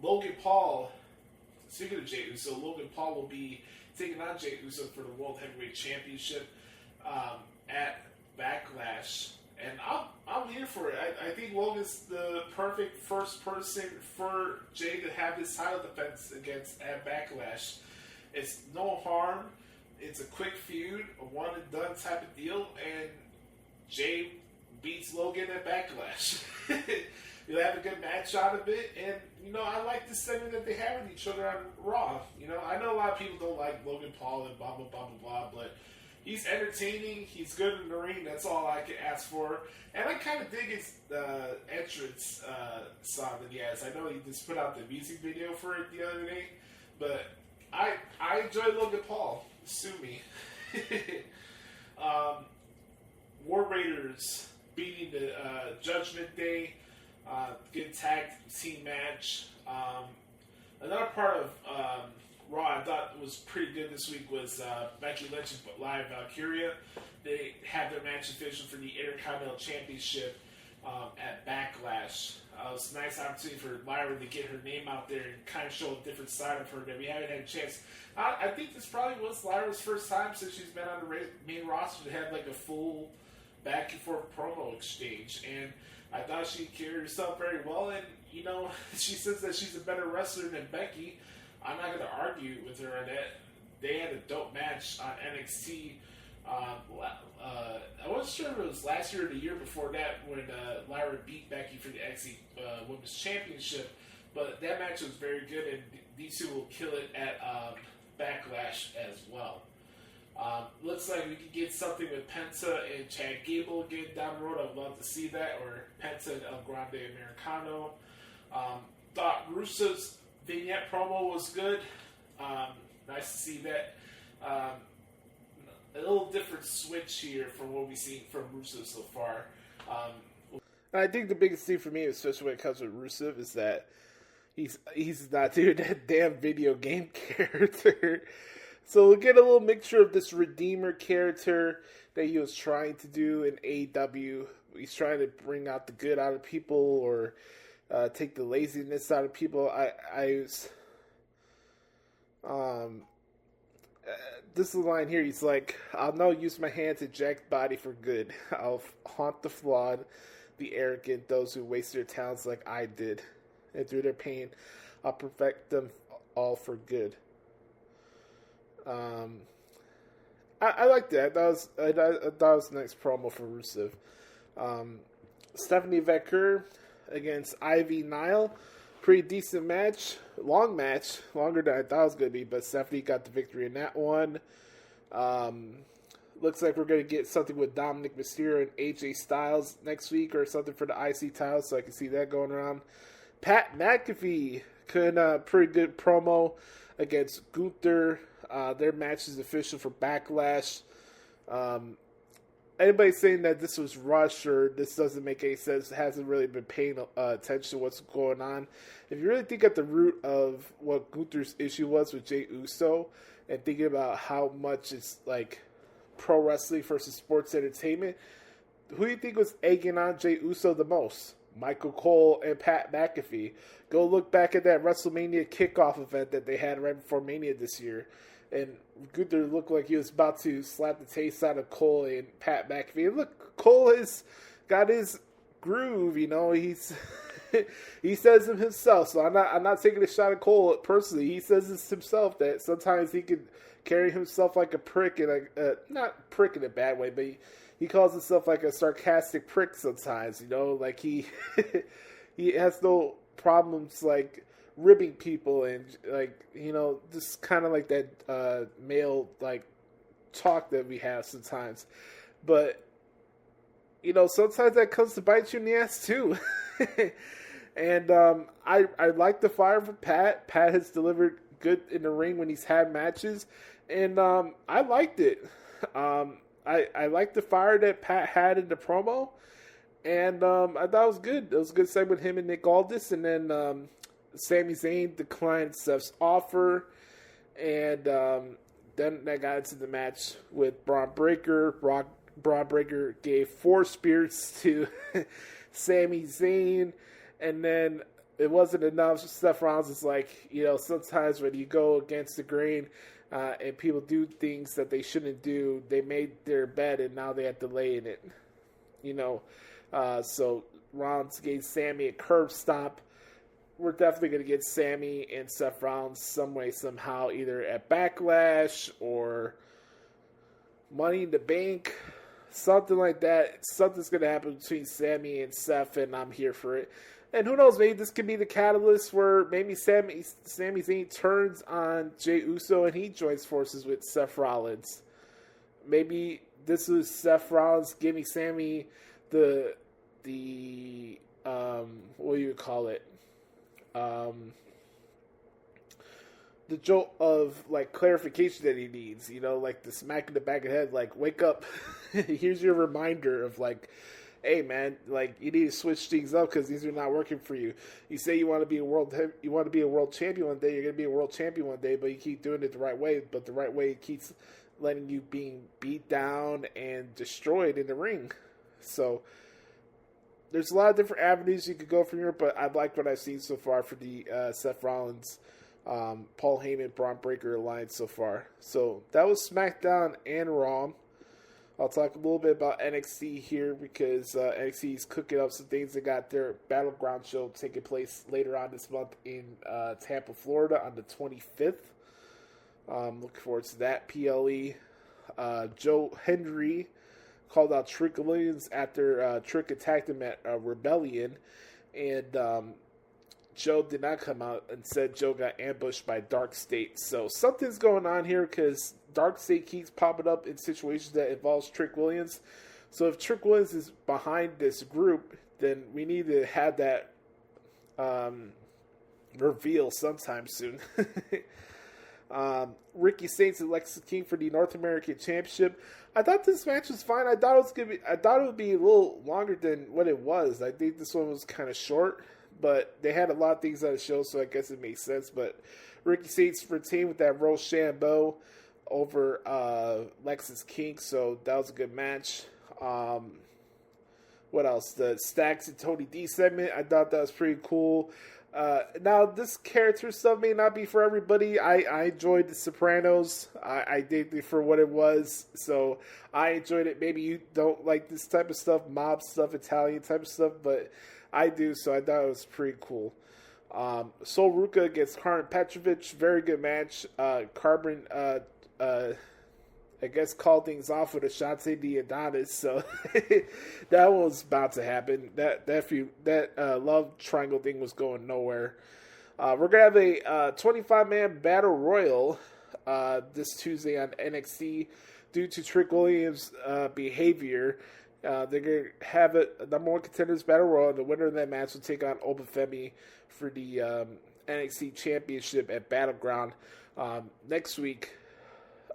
E: Logan Paul, speaking of Jey Uso, Logan Paul will be taking on Jey Uso for the World Heavyweight Championship at Backlash. And I'm here for it. I think Logan's the perfect first person for Jay to have his title defense against at Backlash. It's no harm. It's a quick feud, a one and done type of deal, and Jay beats Logan at Backlash. You'll have a good match out of it, and I like the setting that they have with each other on Raw. I know a lot of people don't like Logan Paul and blah blah blah blah blah, but he's entertaining. He's good in the ring. That's all I can ask for. And I kind of dig his entrance song that he has. I know he just put out the music video for it the other day, but I enjoy Logan Paul. Sue me. War Raiders beating the Judgment Day. Good tag team match. Another part of Raw I thought was pretty good this week was Becky Lynch and Live Valkyria. They had their match official for the Intercontinental Championship at Backlash. It was a nice opportunity for Lyra to get her name out there and kind of show a different side of her that we haven't had a chance. I think this probably was Lyra's first time since she's been on the main roster to have like a full back and forth promo exchange. And I thought she carried herself very well. And, she says that she's a better wrestler than Becky. I'm not going to argue with her on that. They had a dope match on NXT. I wasn't sure if it was last year or the year before that when Lyra beat Becky for the NXT Women's Championship. But that match was very good, and these two will kill it at Backlash as well. Looks like we could get something with Penta and Chad Gable again down the road. I'd love to see that, or Penta and El Grande Americano. Thought Russo's vignette promo was good. Nice to see that. A little different switch here from what we've seen from Russo so far.
F: I think the biggest thing for me, especially when it comes with Rusev, is that he's not doing that damn video game character. So we'll get a little mixture of this Redeemer character that he was trying to do in AEW. He's trying to bring out the good out of people or take the laziness out of people. This is the line here. He's like, I'll now use my hand to jack the body for good. I'll haunt the flawed, the arrogant, those who waste their talents like I did. And through their pain, I'll perfect them all for good. I like that. That was a nice promo for Rusev. Stephanie Vaquer against Ivy Nile. Pretty decent match. Long match. Longer than I thought it was going to be, but Stephanie got the victory in that one. Looks like we're going to get something with Dominic Mysterio and AJ Styles next week or something for the IC title, so I can see that going around. Pat McAfee could pretty good promo against Gunther. Their match is official for Backlash. Anybody saying that this was rushed or this doesn't make any sense hasn't really been paying attention to what's going on. If you really think at the root of what Gunther's issue was with Jey Uso and thinking about how much it's like pro wrestling versus sports entertainment, who do you think was egging on Jey Uso the most? Michael Cole and Pat McAfee. Go look back at that WrestleMania kickoff event that they had right before Mania this year. And Gunther looked like he was about to slap the taste out of Cole and Pat McAfee. And look, Cole has got his groove, you know. He's he says it himself. So I'm not taking a shot at Cole personally. He says this himself that sometimes he can carry himself like a prick, and not prick in a bad way, but he calls himself like a sarcastic prick sometimes. You know, like he he has no problems like ribbing people and like, you know, just kind of like that male like talk that we have sometimes. But you know, sometimes that comes to bite you in the ass too. And I like the fire for Pat. Pat has delivered good in the ring when he's had matches, and I liked it. I liked the fire that Pat had in the promo, and I thought it was good. It was a good segment with him and Nick Aldis, and then Sami Zayn declined Seth's offer, and then that got into the match with Braun Breaker. Braun Breaker gave 4 spears to Sami Zayn, and then it wasn't enough. Seth Rollins is like, you know, sometimes when you go against the grain and people do things that they shouldn't do, they made their bed and now they have to lay in it. You know, so Rollins gave Sami a curb stomp. We're definitely going to get Sami and Seth Rollins some way, somehow, either at Backlash or Money in the Bank, something like that. Something's going to happen between Sami and Seth, and I'm here for it. And who knows, maybe this could be the catalyst where maybe Sami Zayn turns on Jey Uso and he joins forces with Seth Rollins. Maybe this is Seth Rollins giving Sami the what do you call it? The jolt of like clarification that he needs, you know, like the smack in the back of the head, like, wake up. Here's your reminder of like, hey man, like, you need to switch things up because these are not working for you. You say you want to be a world champion one day, you're gonna be a world champion one day, but you keep doing it the right way. But the right way keeps letting you being beat down and destroyed in the ring. So there's a lot of different avenues you could go from here, but I like what I've seen so far for the Seth Rollins, Paul Heyman, Braun Breaker alliance so far. So that was SmackDown and Raw. I'll talk a little bit about NXT here because NXT is cooking up some things. They got their Battleground show taking place later on this month in Tampa, Florida on the 25th. Looking forward to that. PLE. Joe Hendry called out Trick Williams after Trick attacked him at Rebellion, and Joe did not come out and said Joe got ambushed by Dark State. So something's going on here because Dark State keeps popping up in situations that involves Trick Williams. So if Trick Williams is behind this group, then we need to have that reveal sometime soon. Ricky Saints and Lexis King for the North American Championship. I thought this match was fine. I thought it would be a little longer than what it was. I think this one was kind of short, but they had a lot of things on the show, so I guess it makes sense. But Ricky Saints retained with that Rochambeau over Lexis King, so that was a good match. What else? The Stacks and Tony D segment, I thought that was pretty cool. Now, this character stuff may not be for everybody. I enjoyed The Sopranos. I did it for what it was, so I enjoyed it. Maybe you don't like this type of stuff, mob stuff, Italian type of stuff, but I do, so I thought it was pretty cool. Sol Ruka against Karen Petrovic, very good match. Carbon, I guess, called things off with a SHAHTAHT the Adonis, so that was about to happen. That love triangle thing was going nowhere. We're gonna have a 25-man battle royal this Tuesday on NXT due to Trick Williams' behavior. They're gonna have a number one contenders battle royal, and the winner of that match will take on Obafemi for the NXT Championship at Battleground next week.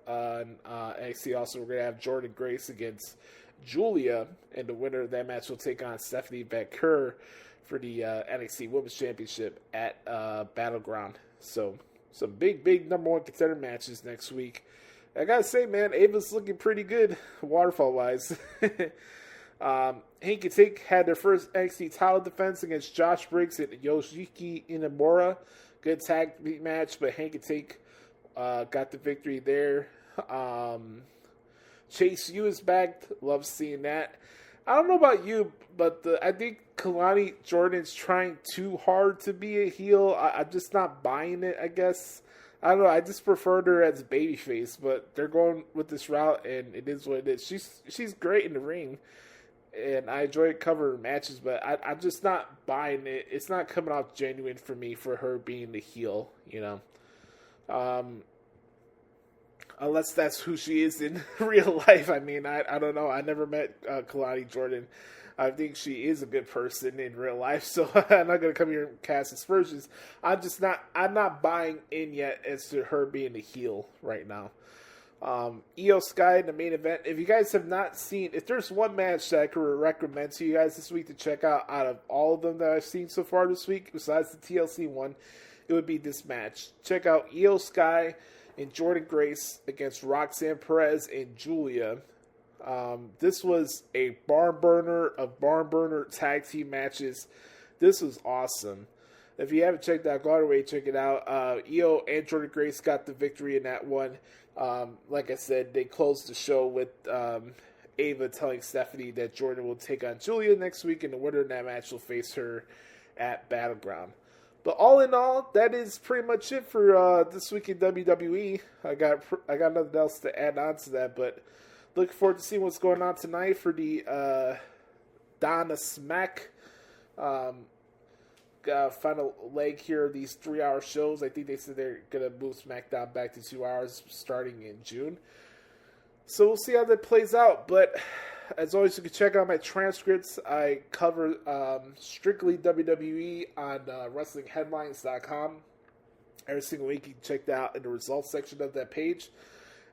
F: NXT also, we're going to have Jordan Grace against Julia, and the winner of that match will take on Stephanie Vaquer for the NXT Women's Championship at Battleground. So, some big number one contender matches next week. I gotta say, man, Ava's looking pretty good, waterfall-wise. Hank and Take had their first NXT title defense against Josh Briggs and Yoshiki Inamura. Good tag match, but Hank and Take got the victory there. Chase U is back. Love seeing that. I don't know about you, but I think Kalani Jordan's trying too hard to be a heel. I'm just not buying it, I guess. I don't know. I just preferred her as babyface, but they're going with this route, and it is what it is. She's great in the ring, and I enjoy covering matches, but I'm just not buying it. It's not coming off genuine for me for her being the heel, you know. Unless that's who she is in real life. I mean, I don't know. I never met Kalani Jordan. I think she is a good person in real life, so I'm not going to come here and cast aspersions. I'm not buying in yet as to her being the heel right now. Io Sky in the main event. If you guys have not seen, if there's one match that I could recommend to you guys this week to check out of all of them that I've seen so far this week, besides the TLC one, it would be this match. Check out Io Sky and Jordan Grace against Roxanne Perez and Julia. This was a barn burner tag team matches. This was awesome. If you haven't checked out, go out of the way, check it out. Io and Jordan Grace got the victory in that one. Like I said, they closed the show with Ava telling Stephanie that Jordan will take on Julia next week, and the winner in that match will face her at Battleground. But all in all, that is pretty much it for this week in WWE. I got nothing else to add on to that, but looking forward to seeing what's going on tonight for the Donna Smack final leg here of these 3-hour shows. I think they said they're going to move SmackDown back to 2 hours starting in June. So we'll see how that plays out, but as always, you can check out my transcripts. I cover strictly WWE on WrestlingHeadlines.com. Every single week, you can check that out in the results section of that page.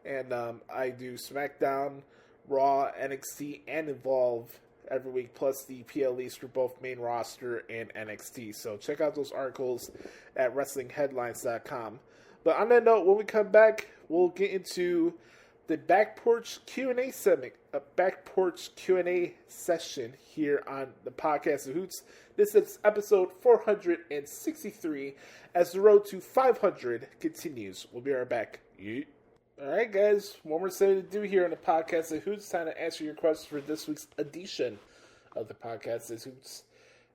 F: And I do SmackDown, Raw, NXT, and Evolve every week, plus the PLEs for both main roster and NXT. So check out those articles at WrestlingHeadlines.com. But on that note, when we come back, we'll get into the Back Porch Q&A segment, a Back Porch Q&A session here on the Podcast of Hoots. This is episode 463 as the road to 500 continues. We'll be right back. Yeet. All right, guys, one more thing to do here on the Podcast of Hoots. Time to answer your questions for this week's edition of the Podcast of Hoots.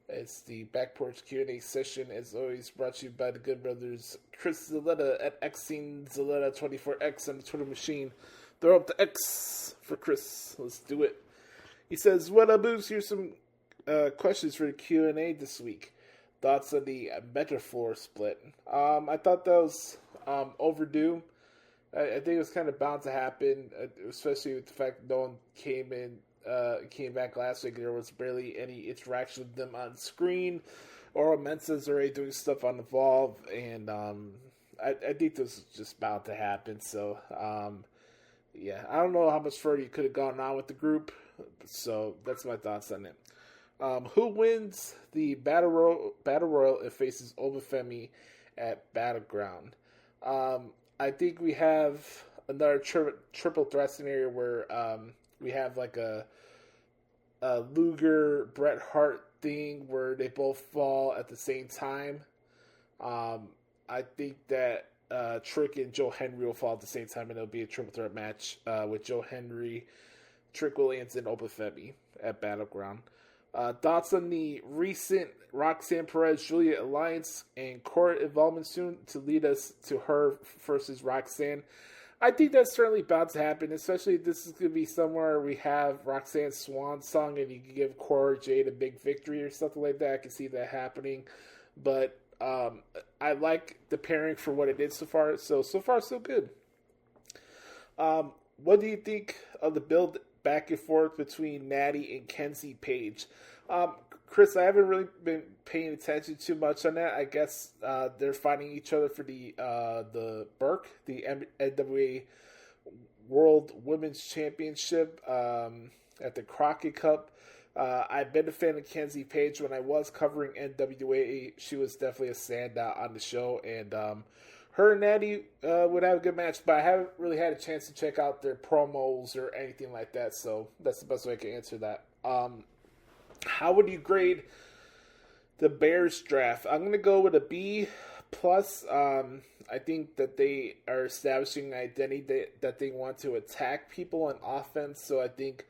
F: It's the Back Porch Q&A session, as always, brought to you by the good brothers Chris Zaletta at XingZaletta24X on the Twitter machine. Throw up the X for Chris. Let's do it. He says, what up, Boots? Here's some questions for the Q&A this week. Thoughts on the metaphor split? I thought that was overdue. I think it was kind of bound to happen, especially with the fact that no one came back last week. There was barely any interaction with them on screen. Oro Mensa's already doing stuff on Evolve, and I think this is just bound to happen. So, yeah, I don't know how much further you could have gone on with the group. So that's my thoughts on it. Who wins the Battle Royal and faces Obafemi at Battleground? I think we have another triple threat scenario where we have like a Luger Bret Hart thing where they both fall at the same time. I think that Trick and Joe Henry will fall at the same time, and it'll be a triple threat match with Joe Henry, Trick Williams, and Obafemi at Battleground. Thoughts on the recent Roxanne Perez-Julia alliance and court involvement soon to lead us to her versus Roxanne? I think that's certainly bound to happen, especially if this is going to be somewhere we have Roxanne's swan song and you can give Cora Jade a big victory or something like that. I can see that happening. But I like the pairing for what it is so far. So far, so good. What do you think of the build back and forth between Natty and Kenzie Page? Chris, I haven't really been paying attention too much on that. I guess they're fighting each other for the Burke, the NWA World Women's Championship at the Crockett Cup. I've been a fan of Kenzie Page when I was covering NWA. She was definitely a standout on the show, and her and Natty would have a good match, but I haven't really had a chance to check out their promos or anything like that, so that's the best way I can answer that. How would you grade the Bears draft? I'm going to go with a B+. I think that they are establishing an identity that they want to attack people on offense, so I think,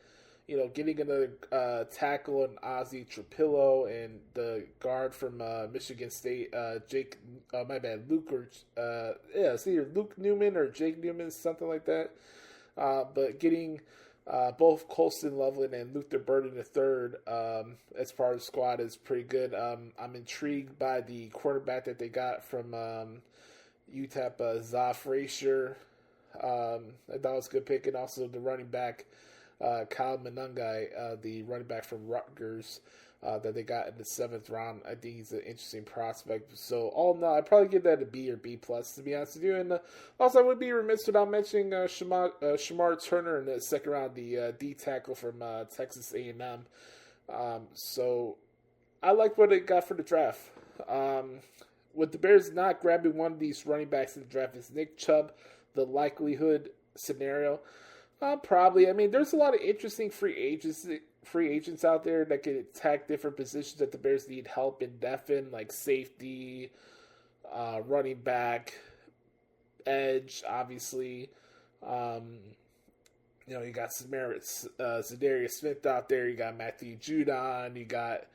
F: getting another tackle in Ozzy Trapillo and the guard from Michigan State, it's either Luke Newman or Jake Newman, something like that. But getting both Colston Loveland and Luther Burden III as part of the squad is pretty good. I'm intrigued by the quarterback that they got from UTEP, Zoff Frazier. I thought it was a good pick, and also the running back, Kyle Monangai, the running back from Rutgers that they got in the 7th round. I think he's an interesting prospect. So all in all, I'd probably give that a B or B+, to be honest with you. And also, I would be remiss without mentioning Shamar Turner in the 2nd round, the D tackle from Texas A&M. So I like what they got for the draft. With the Bears not grabbing one of these running backs in the draft, is Nick Chubb the likelihood scenario? Probably. I mean, there's a lot of interesting free agents out there that can attack different positions that the Bears need help in depth in, like safety, running back, edge, obviously. You got Zadarius Smith out there. You got Matthew Judon. You got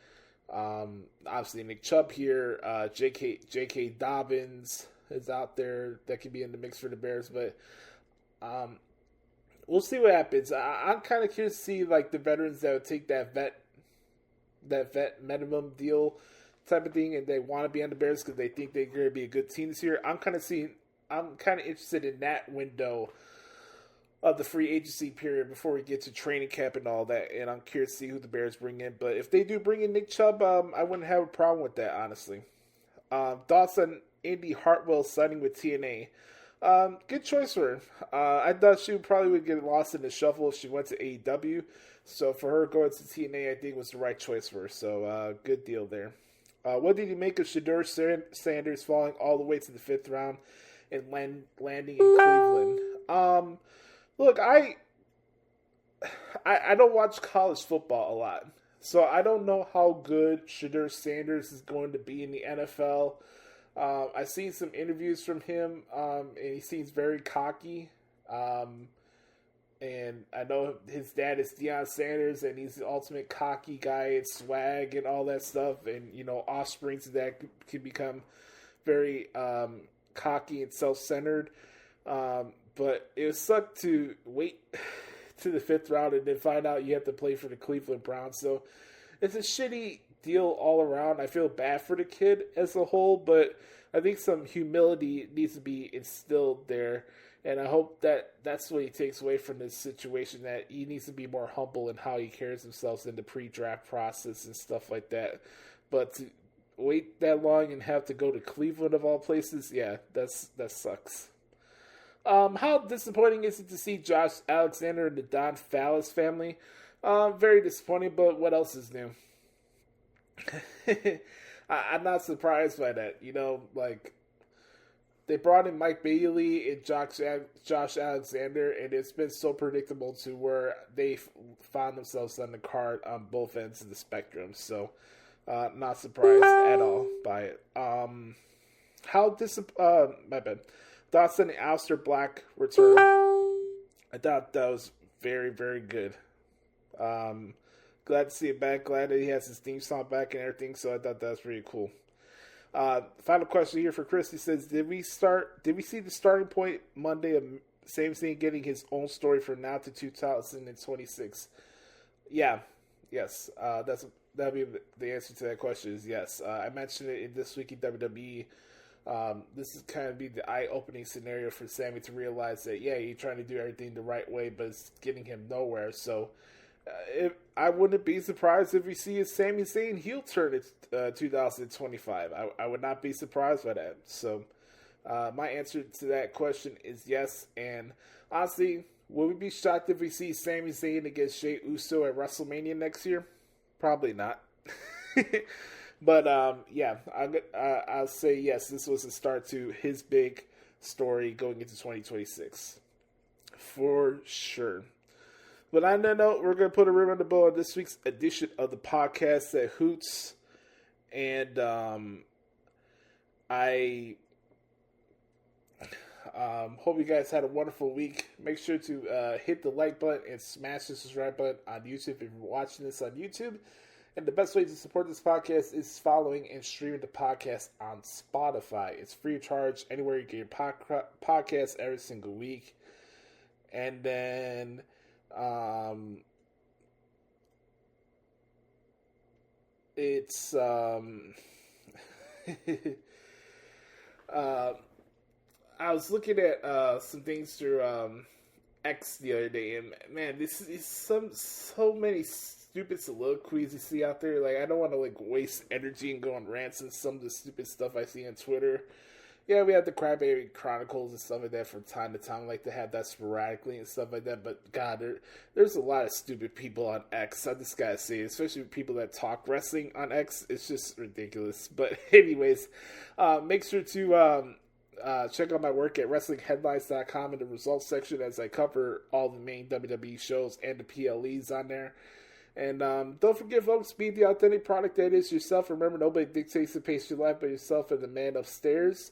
F: obviously Nick Chubb here. J.K. Dobbins is out there that could be in the mix for the Bears, but we'll see what happens. I'm kind of curious to see like the veterans that would take that vet minimum deal type of thing, and they want to be on the Bears because they think they're going to be a good team this year. I'm kind of interested in that window of the free agency period before we get to training camp and all that, and I'm curious to see who the Bears bring in. But if they do bring in Nick Chubb, I wouldn't have a problem with that, honestly. Thoughts on Indy Hartwell signing with TNA? Good choice for her. I thought she would get lost in the shuffle if she went to AEW. So for her going to TNA, I think was the right choice for her. So good deal there. What did you make of Shedeur Sanders falling all the way to the 5th round and landing in Cleveland? Look, I don't watch college football a lot, so I don't know how good Shedeur Sanders is going to be in the NFL. I've seen some interviews from him, and he seems very cocky. And I know his dad is Deion Sanders, and he's the ultimate cocky guy and swag and all that stuff. And, offsprings of that can become very cocky and self-centered. But it would suck to wait to the 5th round and then find out you have to play for the Cleveland Browns. So it's a shitty deal all around. I feel bad for the kid as a whole, but I think some humility needs to be instilled there. And I hope that that's what he takes away from this situation, that he needs to be more humble in how he carries himself in the pre-draft process and stuff like that. But to wait that long and have to go to Cleveland of all places, yeah, that sucks. How disappointing is it to see Josh Alexander and the Don Fallis family? Very disappointing, but what else is new? I'm not surprised by that. You know, like, they brought in Mike Bailey and Josh Alexander, and it's been so predictable to where they found themselves on the card on both ends of the spectrum. So, not surprised at all by it. My bad. Thoughts on the Aleister Black return? I thought that was very, very good. Glad to see it back. Glad that he has his theme song back and everything. So I thought that was pretty cool. Final question here for Chris. He says, Did we see the starting point Monday of Sami Zayn getting his own story from now to 2026? Yeah. Yes. That'd be the answer to that question is yes. I mentioned it in This Week in WWE. This is kind of be the eye-opening scenario for Sami to realize that, yeah, he's trying to do everything the right way, but it's getting him nowhere. So, I wouldn't be surprised if we see a Sami Zayn heel turn in 2025. I would not be surprised by that. So, my answer to that question is yes. And honestly, will we be shocked if we see Sami Zayn against Jey Uso at WrestleMania next year? Probably not. But, yeah, I'll say yes, this was a start to his big story going into 2026. For sure. But on that note, we're going to put a rim on the bow on this week's edition of the podcast at Hoots. And I hope you guys had a wonderful week. Make sure to hit the like button and smash the subscribe button on YouTube if you're watching this on YouTube. And the best way to support this podcast is following and streaming the podcast on Spotify. It's free of charge anywhere you get your podcast every single week. And then it's I was looking at some things through X the other day, and man, this is so many stupid soliloquies you see out there. Like, I don't want to like waste energy and go on rants and some of the stupid stuff I see on Twitter. Yeah, we have the Crybaby Chronicles and stuff like that from time to time. I like to have that sporadically and stuff like that. But God, there's a lot of stupid people on X. I just gotta say, especially people that talk wrestling on X. It's just ridiculous. But anyways, make sure to check out my work at WrestlingHeadlines.com in the results section as I cover all the main WWE shows and the PLEs on there. And don't forget, folks, be the authentic product that is yourself. Remember, nobody dictates the pace of your life but yourself and the man upstairs.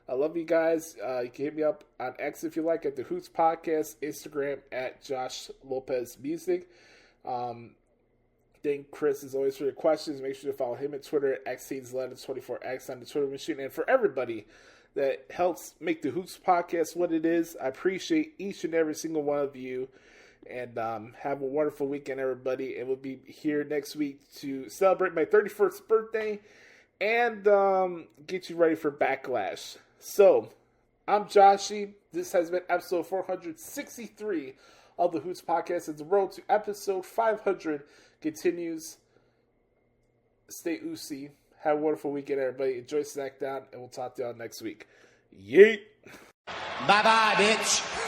F: I love you guys. You can hit me up on X if you like at the Hoots Podcast, Instagram at Josh Lopez Music. Thank Chris as always for your questions. Make sure to follow him at Twitter at XTeens1124X on the Twitter machine. And for everybody that helps make the Hoots Podcast what it is, I appreciate each and every single one of you. And have a wonderful weekend, everybody. And we'll be here next week to celebrate my 31st birthday and get you ready for Backlash. So, I'm Joshie. This has been episode 463 of the Hoots Podcast. And the road to episode 500 continues. Stay oozy. Have a wonderful weekend, everybody. Enjoy SmackDown, and we'll talk to y'all next week. Yeet!
G: Bye-bye, bitch.